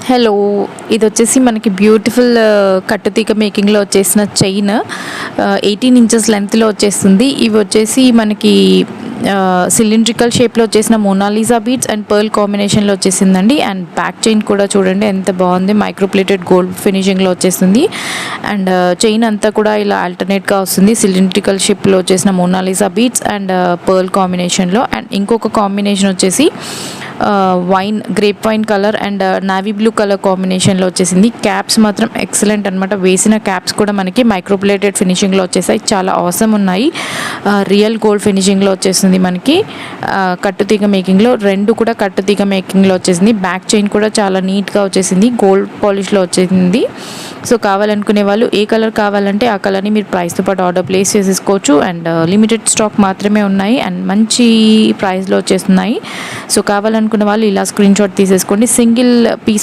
Hello, ఇది వచ్చేసి మనకి బ్యూటిఫుల్ కట్టుతీగ మేకింగ్లో వచ్చేసిన చైన్ 18 ఇంచెస్ లెంత్లో వచ్చేస్తుంది. ఇవి వచ్చేసి మనకి సిలిండ్రికల్ షేప్లో వచ్చేసిన మోనాలిసా బీడ్స్ అండ్ పర్ల్ కాంబినేషన్లో వచ్చేసిందండి. అండ్ బ్యాక్ చైన్ కూడా చూడండి ఎంత బాగుంది, మైక్రోప్లేటెడ్ గోల్డ్ ఫినిషింగ్లో వచ్చేసింది. అండ్ చైన్ అంతా కూడా ఇలా ఆల్టర్నేట్గా వస్తుంది, సిలిండ్రికల్ షేప్లో వచ్చేసిన మోనాలిసా బీడ్స్ అండ్ పర్ల్ కాంబినేషన్లో. అండ్ ఇంకొక కాంబినేషన్ వచ్చేసి grape wine colour and navy blue colour కాంబినేషన్లో వచ్చేసింది. క్యాప్స్ మాత్రం ఎక్సలెంట్ అనమాట. వేసిన క్యాప్స్ కూడా మనకి మైక్రోప్లేటెడ్ ఫినిషింగ్లో వచ్చేసాయి, చాలా అవసరం ఉన్నాయి. రియల్ గోల్డ్ ఫినిషింగ్లో వచ్చేసింది మనకి కట్టుతీగ మేకింగ్లో. రెండు కూడా కట్టుతీగ మేకింగ్లో వచ్చేసింది. బ్యాక్ చైన్ కూడా చాలా నీట్గా వచ్చేసింది, గోల్డ్ పాలిష్లో వచ్చేసింది. సో కావాలనుకునే వాళ్ళు ఏ కలర్ కావాలంటే ఆ కలర్ని మీరు ప్రైస్తో పాటు ఆర్డర్ ప్లేస్ చేసేసుకోవచ్చు. అండ్ లిమిటెడ్ స్టాక్ మాత్రమే ఉన్నాయి అండ్ మంచి ప్రైస్లో వచ్చేస్తున్నాయి. సో కావాలనుకున్న వాళ్ళు ఇలా స్క్రీన్ షాట్ తీసేసుకోండి. Single piece